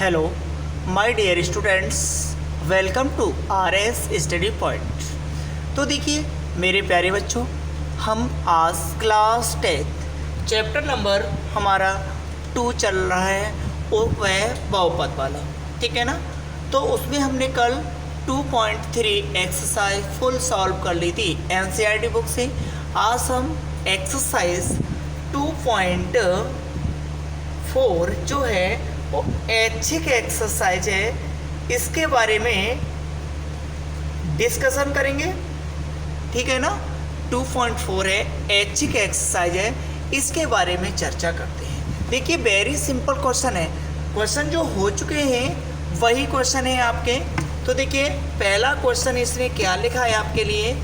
Hello my dear students, welcome to RS study point. तो देखिए मेरे प्यारे बच्चों, हम आज क्लास 10 चैप्टर नंबर हमारा 2 चल रहा है, वो वह बहुपद वाला, ठीक है ना। तो उसमें हमने कल 2.3 एक्सरसाइज फुल सॉल्व कर ली थी एनसीईआरटी बुक से। आज हम एक्सरसाइज 2.4 जो है वो ऐच्छिक एक्सरसाइज है, इसके बारे में डिस्कशन करेंगे, ठीक है ना। 2.4 है, ऐच्छिक एक्सरसाइज है, इसके बारे में चर्चा करते हैं। देखिए वेरी सिंपल क्वेश्चन है, क्वेश्चन जो हो चुके हैं वही क्वेश्चन है आपके। तो देखिए पहला क्वेश्चन इसने क्या लिखा है आपके लिए,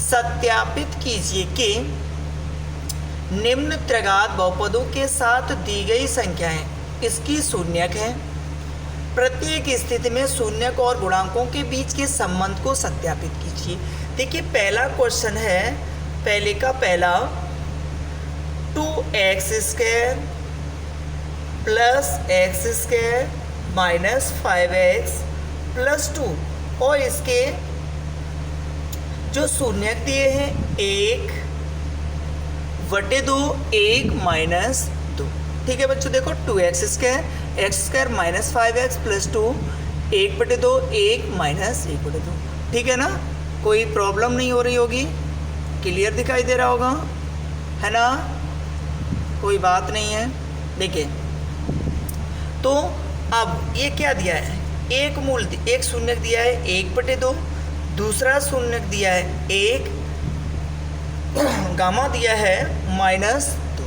सत्यापित कीजिए कि निम्न त्रिघात बहुपदों के साथ दी गई संख्याएं इसकी शून्यक है। प्रत्येक स्थिति में शून्यक और गुणांकों के बीच के संबंध को सत्यापित कीजिए। देखिए पहला क्वेश्चन है, पहले का पहला 2x² plus x² minus 5x plus 2 और इसके जो शून्यक दिए हैं 1/2 1 माइनस 2, ठीक है बच्चों। देखो 2x² x² minus 5x plus 2 1/2 1 minus 1/2, ठीक है ना। कोई प्रॉब्लम नहीं हो रही होगी, क्लियर दिखाई दे रहा होगा, है ना, कोई बात नहीं है। देखिए तो अब ये क्या दिया है, एक शून्यक दिया है 1/2, दूसरा शून्यक दिया है 1, गामा दिया है -2,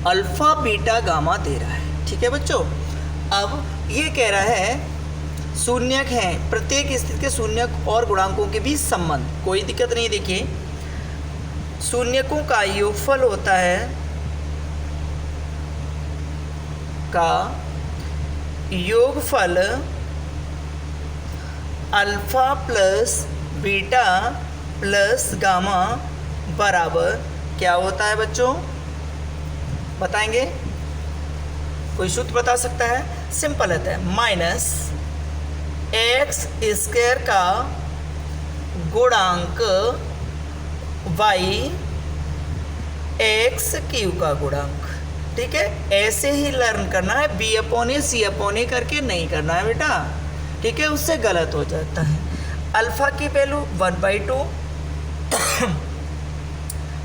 अल्फा बीटा गामा दे रहा है, ठीक है बच्चों। अब ये कह रहा है शून्यक हैं, प्रत्येक स्थिति के शून्यक और गुणांकों के बीच संबंध, कोई दिक्कत नहीं। देखिए शून्यकों का योगफल होता है योगफल alpha plus beta plus gamma बराबर क्या होता है बच्चों, बताएंगे, कोई सूत्र बता सकता है? सिंपल होता है -x² का गुणांक y x³ का गुणांक, ठीक है। ऐसे ही लर्न करना है, b/a c/a करके नहीं करना है बेटा, ठीक है, उससे गलत हो जाता है। अल्फा की वैल्यू 1/2,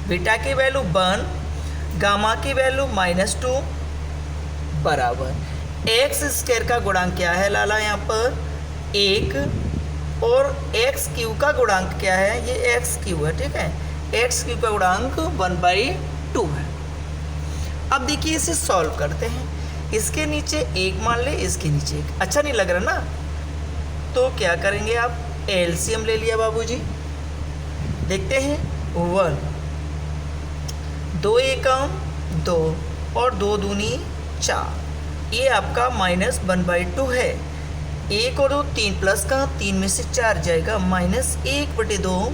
बीटा की वैल्यू 1, गामा की वैल्यू -2 बराबर x² का गुणांक क्या है लाला, यहाँ पर 1, और x³ का गुणांक क्या है, ये x³ है, ठीक है, x³ का गुणांक 1/2 है। अब देखिए इसे सॉल्व करते हैं, इसके नीचे 1 मान ले, इसके नीचे 1, अच्छा नहीं लग रहा ना, तो क्या करेंगे आप, एलसीएम ले लिया बाबूजी। देखते हैं 1, 2 एकम 2 और 2 दूनी 4, ये आपका -1/2 है। 1 और 2 3 प्लस का, 3 में से 4 जाएगा, -1/2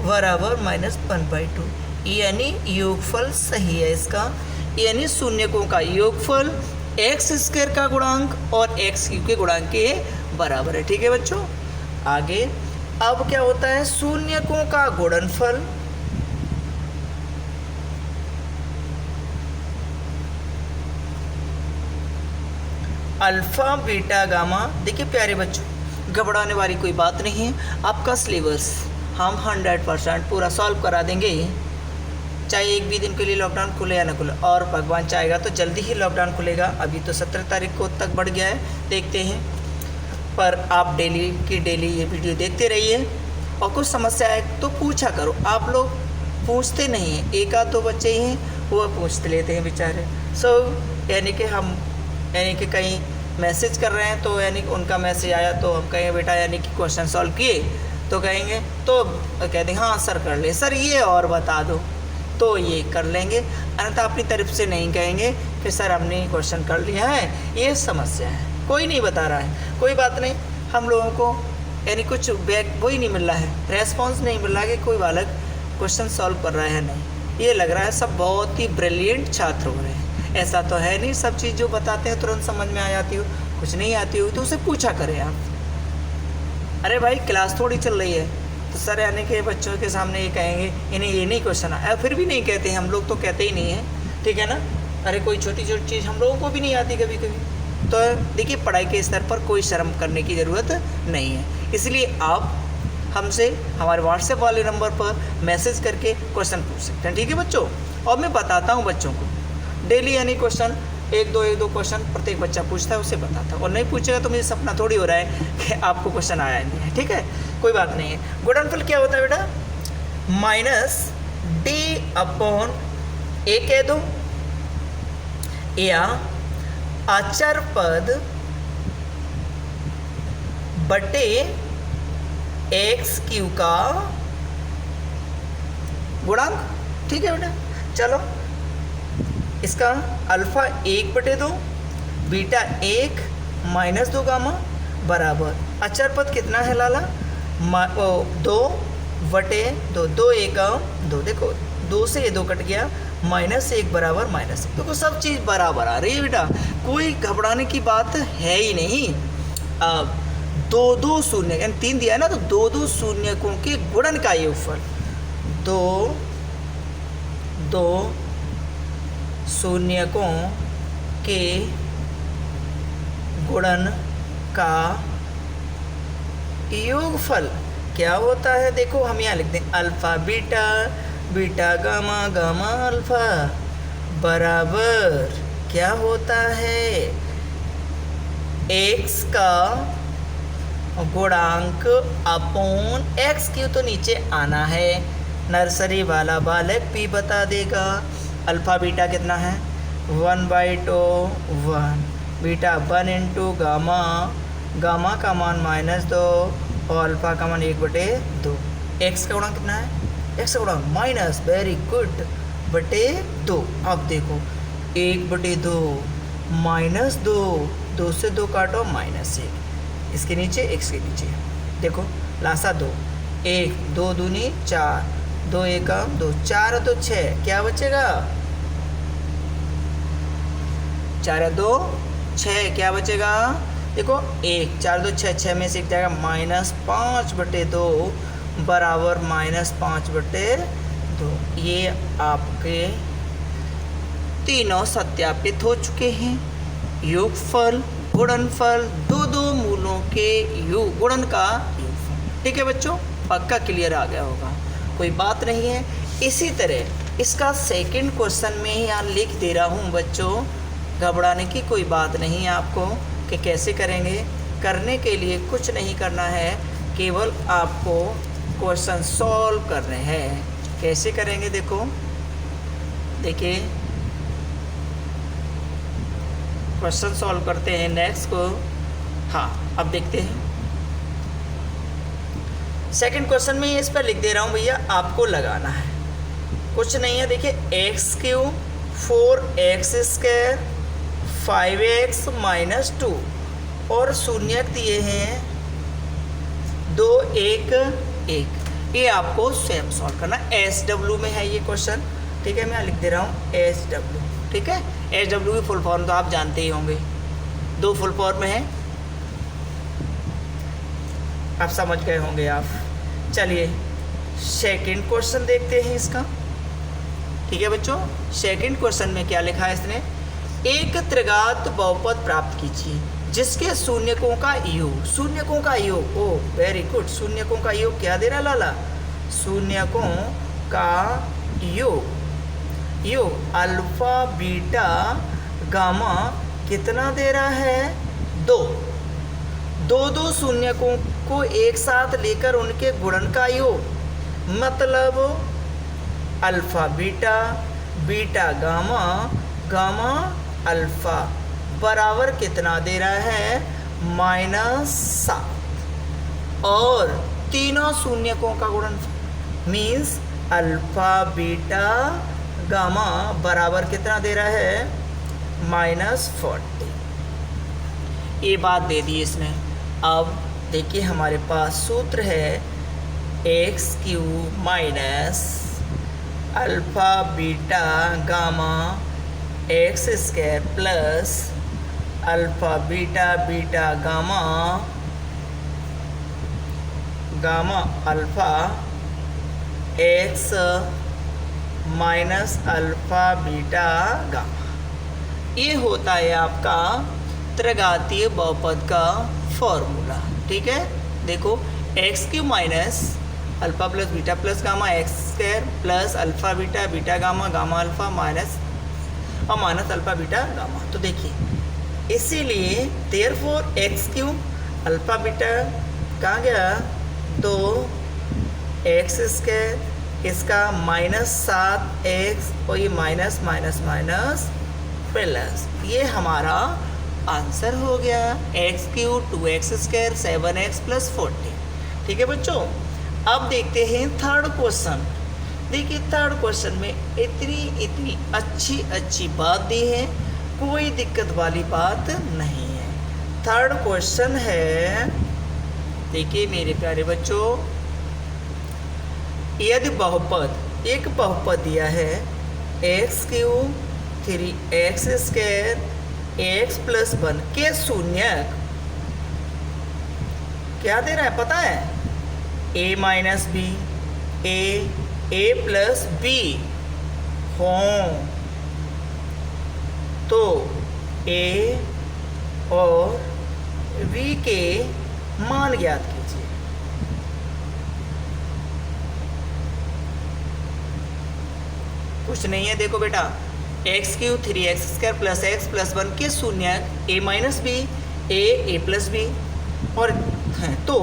बराबर -1/2, यानी योगफल सही है इसका, यानी शून्यकों का योगफल x² का गुणांक और x³ के गुणांक के बराबर है, ठीक है बच्चों। आगे अब क्या होता है, शून्यकों का गुणनफल अल्फा बीटा गामा। देखिए प्यारे बच्चों, घबराने वाली कोई बात नहीं है, आपका सिलेबस हम 100% पूरा सॉल्व करा देंगे, चाहे एक भी दिन के लिए लॉकडाउन खुले या ना खुले, और भगवान चाहेगा तो जल्दी ही लॉकडाउन खुलेगा। अभी तो 17 तारीख को तक बढ़ गया है, देखते हैं, पर आप डेली की डेली ये वीडियो देखते रहिए, और कुछ समस्या है तो पूछा करो। आप लोग पूछते नहीं हैं, एक आध दो बच्चे ही हैं वो पूछते लेते हैं बेचारे। यानी कि कहीं मैसेज कर रहे हैं, तो यानी कि उनका मैसेज आया तो हम कहेंगे बेटा यानी कि क्वेश्चन सॉल्व किए, तो कहेंगे, तो कहते हैं हाँ सर कर ले, सर ये और बता दो, तो ये कर लेंगे, अन्यथा अपनी तरफ से नहीं कहेंगे कि सर हमने क्वेश्चन कर लिया है, ये समस्या है, कोई नहीं बता रहा है, कोई बात नहीं। हम लोगों को यानी कुछ बैक वही नहीं मिल रहा है, रेस्पॉन्स नहीं मिल रहा है कि कोई बालक क्वेश्चन सॉल्व कर रहा है, नहीं, ये लग रहा है सब बहुत ही ब्रिलियंट छात्र हो रहे हैं, ऐसा तो है नहीं सब चीज़ जो बताते हैं तुरंत समझ में आ जाती हो, कुछ नहीं आती हो तो उसे पूछा करें आप। अरे भाई क्लास थोड़ी चल रही है तो सर आने के बच्चों के सामने ये कहेंगे इन्हें ये नहीं क्वेश्चन आया, फिर भी नहीं कहते हैं, हम लोग तो कहते ही नहीं हैं, ठीक है ना। अरे कोई छोटी छोटी चीज़ हम लोगों को भी नहीं आती कभी कभी। तो देखिए पढ़ाई के स्तर पर कोई शर्म करने की ज़रूरत नहीं है, इसलिए आप हमसे हमारे व्हाट्सएप वाले नंबर पर मैसेज करके क्वेश्चन पूछ सकते हैं, ठीक है बच्चों। और मैं बताता हूँ बच्चों को डेली यानी क्वेश्चन एक दो क्वेश्चन प्रत्येक बच्चा पूछता है उसे बताता हूँ, और नहीं पूछेगा तो मुझे सपना थोड़ी हो रहा है कि आपको क्वेश्चन आया नहीं है, ठीक है, कोई बात नहीं है। गुणनफल क्या होता है बेटा, माइनस डी अपॉन ए कह दो या अचर पद बटे एक्स क्यू का गुणांक, ठीक है बेटा। चलो इसका अल्फा 1/2 बीटा 1 माइनस 2 गामा बराबर अचर पद कितना है लाला 2/2, 2 1 2, देखो 2 से ये 2 कट गया, -1 बराबर -1। देखो सब चीज़ बराबर आ रही है बेटा, कोई घबराने की बात है ही नहीं। अब 2 शून्य यानी 3 दिया है ना, तो 2 शून्यकों के गुणन का योगफल 2 शून्यकों के गुणन का योगफल क्या होता है, देखो हम यहाँ लिख दें alpha beta, beta gamma, gamma alpha बराबर क्या होता है एक्स का गुणांक अपॉन एक्स क्यू, तो नीचे आना है, नर्सरी वाला बालक भी बता देगा। अल्फ़ा बीटा कितना है 1/2 1, बीटा 1 इंटू गामा, गामा का मान -2 और अल्फ़ा का मान 1/2। एक्स का गुणांक कितना है, एक्स का गुणांक माइनस, वेरी गुड, /2। अब देखो 1/2 -2, 2 से 2 काटो -1, इसके नीचे एक्स के नीचे देखो लासा 2, 1 2 दूनी 4, 2 1 2, 4 2 6, क्या बचेगा 4 2 6, क्या बचेगा देखो 1 4 2 6, 6 में से एक जाएगा -5/2 बराबर -5/2। ये आपके तीनों सत्यापित हो चुके हैं। योगफल गुणनफल, दो मूलों के योग गुणन का योगफल, ठीक है बच्चों, पक्का क्लियर आ गया होगा, कोई बात नहीं है। इसी तरह इसका सेकंड क्वेश्चन में यहाँ लिख दे रहा हूँ बच्चों, घबराने की कोई बात नहीं है आपको कि कैसे करेंगे। करने के लिए कुछ नहीं करना है, केवल आपको क्वेश्चन सॉल्व करने हैं। कैसे करेंगे देखो, देखिए क्वेश्चन सॉल्व करते हैं नेक्स्ट को। हाँ अब देखते हैं सेकंड क्वेश्चन में इस पर लिख दे रहा हूँ भैया, आपको लगाना है, कुछ नहीं है। देखिए x³ 4x² 5x -2 और शून्यक दिए हैं 2 1 1, ये आपको स्वयं सॉल्व करना। SW में है ये क्वेश्चन, ठीक है, मैं लिख दे रहा हूँ SW, ठीक है। SW की फुल फॉर्म तो आप जानते ही होंगे, 2 फुल फॉर्म में है, आप समझ गए होंगे आप। चलिए सेकंड क्वेश्चन देखते हैं इसका, ठीक है बच्चों। सेकंड क्वेश्चन में क्या लिखा है इसने, एक त्रिघात बहुपद प्राप्त कीजिए जिसके शून्यकों का योग, शून्यकों का योग, ओ वेरी गुड, शून्यकों का योग क्या दे रहा लाला, शून्यकों का योग, योग अल्फा बीटा गामा कितना दे रहा है 2 शून्यकों को एक साथ लेकर उनके गुणन का योग, मतलब alpha beta, beta gamma, gamma alpha बराबर कितना दे रहा है -7, और तीनों शून्यकों का गुणनफल मीन्स अल्फा बीटा गामा बराबर कितना दे रहा है -40। ये बात दे दी इसने। अब देखिए हमारे पास सूत्र है x³ minus alpha beta gamma x square plus alpha beta beta gamma gamma alpha x minus alpha beta gamma. ये होता है आपका त्रिघातीय बहुपद का फॉर्मूला। ठीक है, देखो x cube minus alpha plus beta plus gamma x square plus alpha beta beta gamma gamma alpha minus और माइनस अल्फा बीटा गामा। तो देखिए इसीलिए therefore x cube alpha beta कहाँ गया, तो एक्स स्क्वायर इसका -7x और ये माइनस माइनस माइनस प्लस, ये हमारा आंसर हो गया। X cube 2x square 7x plus 40। ठीक है बच्चों, अब देखते हैं थर्ड क्वेश्चन। देखिए थर्ड क्वेश्चन में इतनी अच्छी बात दी है, कोई दिक्कत वाली बात नहीं है। थर्ड क्वेश्चन है, देखिए मेरे प्यारे बच्चों, यदि बहुपद एक बहुपद दिया है x cube 3x square x plus 1 के शून्यक क्या दे रहा है पता है, a minus B A plus B हों तो a और v के मान ज्ञात कीजिए। कुछ नहीं है, देखो बेटा x cube 3x square plus x plus 1 के शून्यक a minus B A plus B और हैं, तो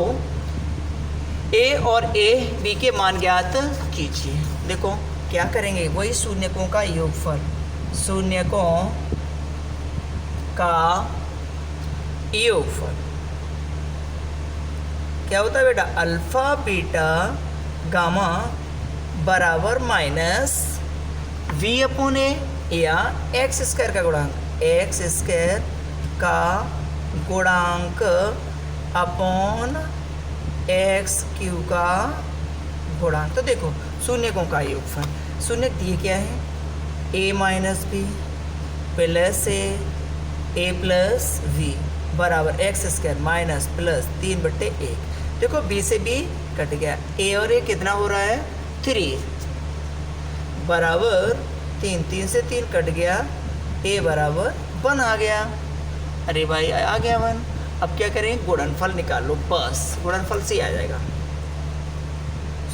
a और a b के मान ज्ञात कीजिए। देखो क्या करेंगे, वही शून्यकों का योगफल, शून्यकों का योगफल क्या होता है बेटा, अल्फा बीटा गामा बराबर माइनस v अपॉन ए या एक्स स्क्वायर का गुणांक, एक्स स्क्वायर का गुणांक अपॉन एक्स क्यू का गुणांक। तो देखो शून्यकों का योगफल, शून्यक दिए क्या है, a minus B plus A plus V बराबर एक्स स्क्वायर माइनस प्लस 3/1। देखो b से b कट गया, a और a कितना हो रहा है 3 बराबर 3 से 3 कट गया, a बराबर 1 आ गया। अरे भाई आ गया 1। अब क्या करें, गुणनफल निकाल लो, बस गुणनफल से आ जाएगा।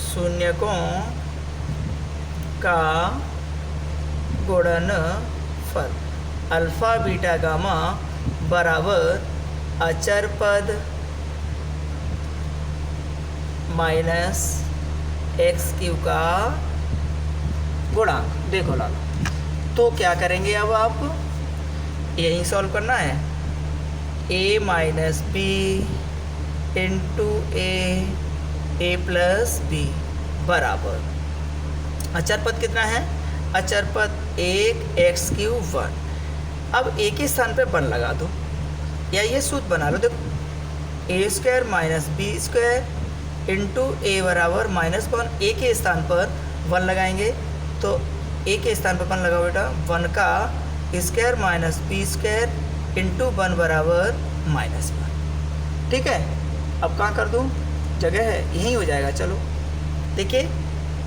शून्यकों का गुणनफल अल्फा बीटा गामा बराबर अचर पद माइनस एक्स क्यू का गुणांक। देखो लालो, तो क्या करेंगे अब आप, यही सॉल्व करना है, a minus B into A plus B बराबर अचर पद कितना है, अचर पद 1 एक्स क्यूब 1। अब a के स्थान पे 1 लगा दो या ये सूत्र बना लो। देखो a square minus B square into A बराबर -1। a के स्थान पर 1 लगाएंगे तो a के स्थान पर 1 लगाओ बेटा, 1 का square minus B square into 1 बराबर -1। ठीक है, अब कहाँ कर दूँ, जगह है यहीं हो जाएगा। चलो देखिए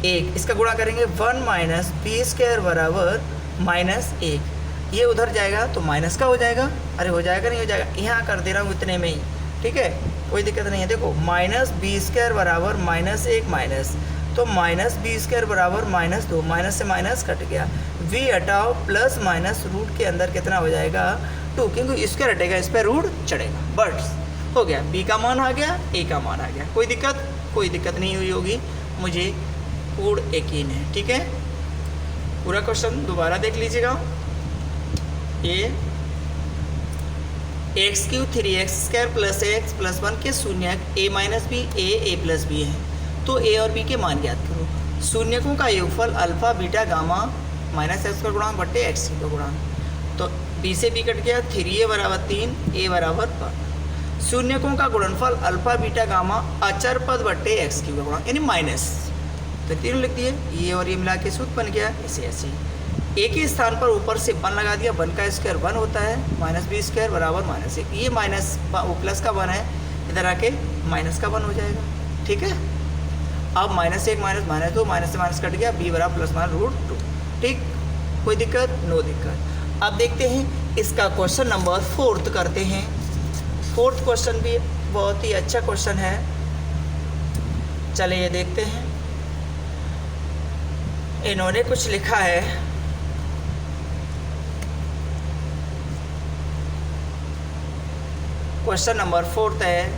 1 इसका गुणा करेंगे, 1 माइनस बी स्क्वायर बराबर -1, ये उधर जाएगा तो माइनस का हो जाएगा। अरे हो जाएगा नहीं हो जाएगा, यहाँ कर दे रहा हूँ इतने में ही। ठीक है, कोई दिक्कत नहीं है। देखो माइनस बी स्क्वायर बराबर -1 माइनस, तो माइनस बी स्क्वायर बराबर -2, माइनस से माइनस कट गया, v हटाओ प्लस माइनस रूट के अंदर कितना हो जाएगा 2, क्योंकि स्क्वायर हटेगा इस पर रूट चढ़ेगा। बस हो गया, b का मान आ गया, a का मान आ गया। कोई दिक्कत नहीं हुई होगी, मुझे पूर्ण यकीन है। ठीक है, पूरा क्वेश्चन दोबारा देख लीजिएगा। ये x cube 3x square plus x plus 1 के शून्यक a minus B A plus B है, तो a और b के मान ज्ञात करो। शून्यकों का योगफल alpha beta gamma minus x का गुणांक बट्टे एक्स का गुणांक, तो b से b कट गया, 3a बराबर 3 a बराबर 1। शून्यकों का गुणनफल अल्फा बीटा गामा अचर पद बट्टे एक्स का गुणांक यानी माइनस, तो तीनों लिख दिए, ये और ये मिला के सूत्र बन गया। इसे ऐसे एक ही स्थान पर ऊपर से 1 लगा दिया, 1 का स्क्वायर 1 होता है, -b² बराबर -1। ये माइनस प्लस का 1 है, इधर आके माइनस का 1 हो जाएगा। ठीक है, अब -1 -2 माइनस से माइनस कट गया, b बराबर +√2। ठीक, कोई दिक्कत? नो दिक्कत। अब देखते हैं इसका क्वेश्चन नंबर 4 करते हैं। 4th क्वेश्चन भी बहुत ही अच्छा क्वेश्चन है, चलिए ये देखते हैं। इन्होंने कुछ लिखा है, क्वेश्चन नंबर 4 है,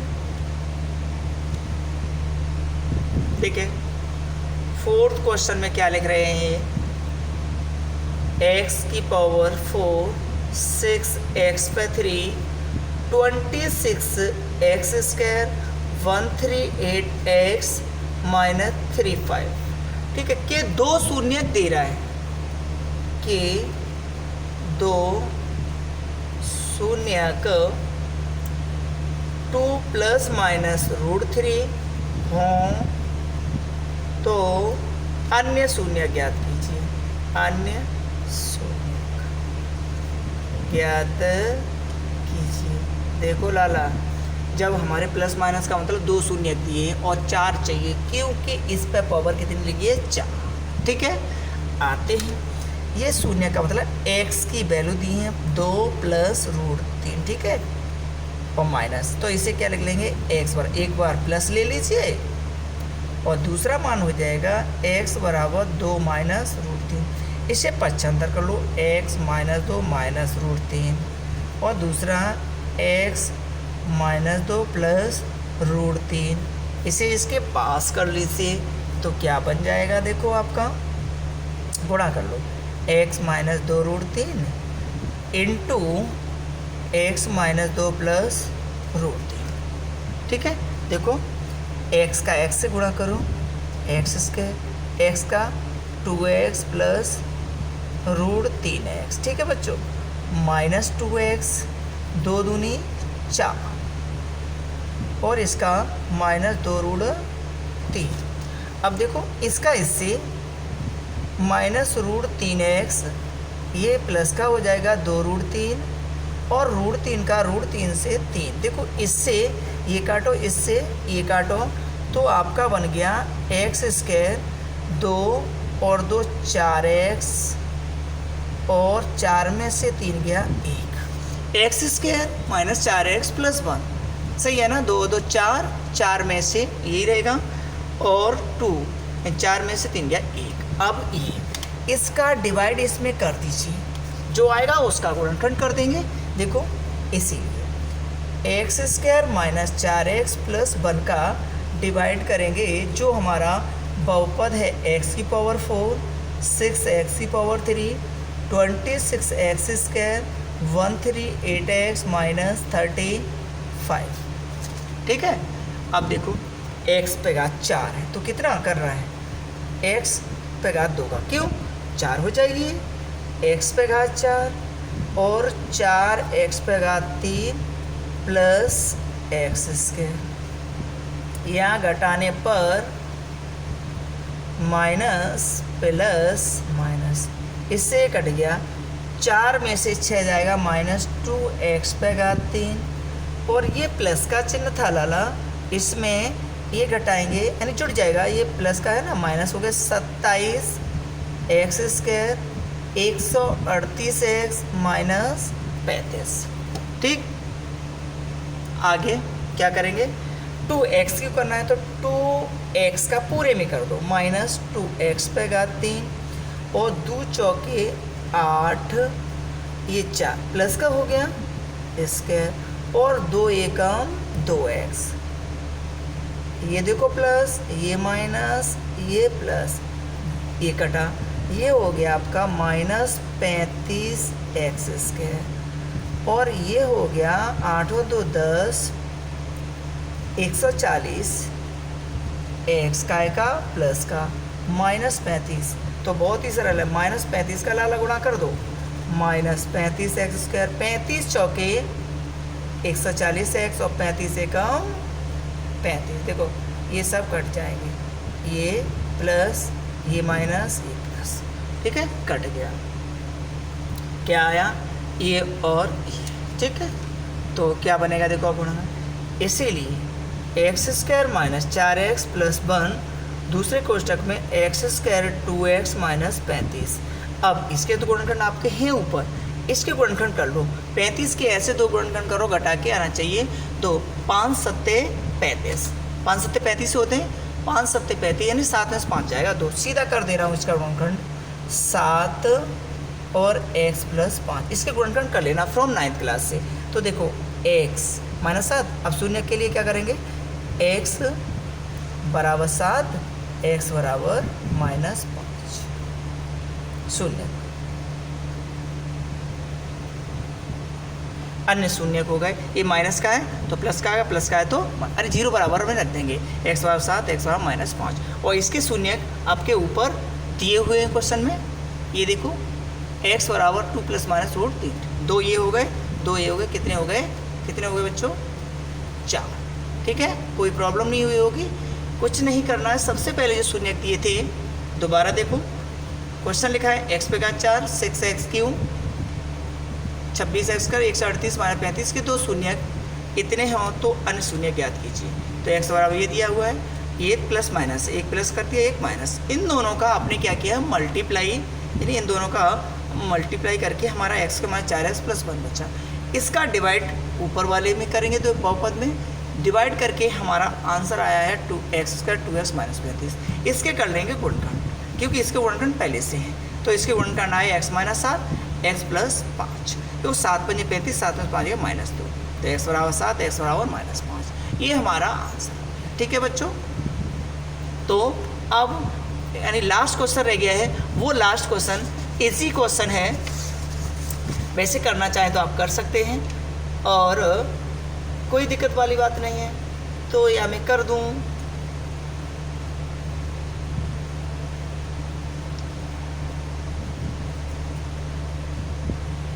ठीक है। 4th क्वेश्चन में क्या लिख रहे हैं ये, x की पावर 4 6x/3 26x² 138x -35। ठीक है, कि 2 शून्य दे रहा है, कि 2 शून्यक 2 ± √3 हों तो अन्य शून्य ज्ञात कीजिए। अन्य शून्य ज्ञात कीजिए। देखो लाला, जब हमारे प्लस माइनस का मतलब 2 शून्य दिए और 4 चाहिए, क्योंकि इस पे पावर कितनी लगी है? 4। ठीक है, आते हैं, ये शून्य का मतलब x की वैल्यू दी है 2 + √3। ठीक है, और माइनस, तो इसे क्या लिख लेंगे? x पर एक बार प्लस ले लीजिए और दूसरा मान हो जाएगा x बराबर 2 - √3। इसे पक्षांतर कर लो, x - 2 - √3 और दूसरा x - 2 + √3। इसे इसके पास कर लीजिए तो क्या बन जाएगा? देखो आपका गुणा कर लो, x - 2 √3 इंटू x - 2 + √3। ठीक है, देखो x का x से गुणा करो, x², x का 2x + √3x। ठीक है बच्चों, -2x 2 दूनी 4 और इसका -2 √3। अब देखो इसका इससे -√3x, ये प्लस का हो जाएगा 2 √3 और √3 का √3 से 3। देखो इससे ये काटो, इससे ये काटो, तो आपका बन गया x² 2 और 2 4x और 4 में से 3 गया 1, x² - 4x + 1। सही है ना? 2 2 4, 4 में से यही रहेगा और 2, 4 में से 3 गया 1। अब ये इसका डिवाइड इसमें कर दीजिए, जो आएगा उसका गुणनखंड कर देंगे। देखो इसीलिए x² - 4x + 1 का डिवाइड करेंगे, जो हमारा बहुपद है x की पावर 4 6x की पावर 3 26x² 138x -35। ठीक है, अब देखो x पे घात 4 है तो कितना कर रहा है? x पे घात 2 का, क्यों? 4 हो जाएगी, x पे घात 4 और 4x पे घात 3 + x²। यहाँ घटाने पर माइनस प्लस माइनस, इससे कट गया, 4 में से 6 जाएगा -2x पे घात 3 और ये प्लस का चिन्ह था लाला, इसमें ये घटाएंगे यानी जुड़ जाएगा, ये प्लस का है ना, माइनस हो गया 27x² 138x -35। ठीक, आगे क्या करेंगे? 2x क्यों करना है तो 2x का पूरे में कर दो, -2x पे घात 3 और 2 चौके 8, ये 4 प्लस का हो गया इसके और 2 एकम 2x, ये देखो प्लस, ये माइनस, ये प्लस, ये कटा, ये हो गया आपका -35x² और ये हो गया 8 और 2 10 140 x का प्लस का -35, तो बहुत ही सरल है, -35 का लाला गुणा कर दो, -35x², 35 चौके 140x और 35 एकम 35। देखो ये सब कट जाएंगे, ये प्लस, ये माइनस, ये प्लस। ठीक है, कट गया। क्या आया, ये और ये, ठीक है। तो क्या बनेगा देखो गुणनखंड, इसीलिए x square minus 4x plus 1 दूसरे कोष्टक में एक्स स्क्वायर 2x माइनस 35। अब इसके तो गुणनखंड आपके हैं ऊपर, इसके गुणनखंड कर लो। 35 के ऐसे दो गुणनखंड करो, घटा के आना चाहिए। तो 5 सत्ते 35, 5 सत्ते 35 होते हैं, 5 सत्ते 35 यानी 7 में से 5 जाएगा 2, सीधा कर दे रहा हूँ इसका गुणनखंड 7 और x प्लस 5। इसके गुणनखंड कर लेना फ्रॉम 9th क्लास से। तो देखो x माइनस 7, अब शून्य के लिए क्या करेंगे, x बराबर 7, x बराबर माइनस 5, शून्य। अन्य शून्य हो गए, ये माइनस का है तो प्लस का आएगा, प्लस का है तो अरे जीरो बराबर में रख देंगे, x बराबर 7, x बराबर माइनस 5। और इसके शून्य आपके ऊपर दिए हुए हैं क्वेश्चन में, ये देखो x बराबर 2 प्लस माइनस रूट 3, 2 ये हो गए, 2 ये हो गए, कितने हो गए, कितने हो गए बच्चों, 4। ठीक है, कोई प्रॉब्लम नहीं हुई होगी, कुछ नहीं करना है। सबसे पहले जो शून्य दिए थे दोबारा देखो, क्वेश्चन लिखा है x पे का 4, 6x क्यों 26x कर 138 माइनस 35 के दो शून्य इतने हों तो अन्य शून्य ज्ञात कीजिए। तो x बराबर ये दिया हुआ है, ये प्लस माइनस, एक प्लस कर दिया एक माइनस, इन दोनों का आपने क्या किया मल्टीप्लाई, यानी इन दोनों का मल्टीप्लाई करके हमारा x का मान 4x प्लस 1 बचा। इसका डिवाइड ऊपर वाले में करेंगे तो बहुपद में डिवाइड करके हमारा आंसर आया है 2x स्क्वायर 2x माइनस 35। इसके कर लेंगे गुणनखंड, क्योंकि इसके गुणनखंड पहले से हैं। तो इसके गुणनखंड आए x माइनस 7, x प्लस 5, तो 7 पंजे 35, 7 में 5 माइनस 2, तो x बराबर 7, x बराबर माइनस 5, ये हमारा आंसर। ठीक है बच्चों, तो अब यानी लास्ट क्वेश्चन रह गया है, वो लास्ट क्वेश्चन इजी क्वेश्चन है, वैसे करना चाहें तो आप कर सकते हैं और कोई दिक्कत वाली बात नहीं है। तो या मैं कर दूं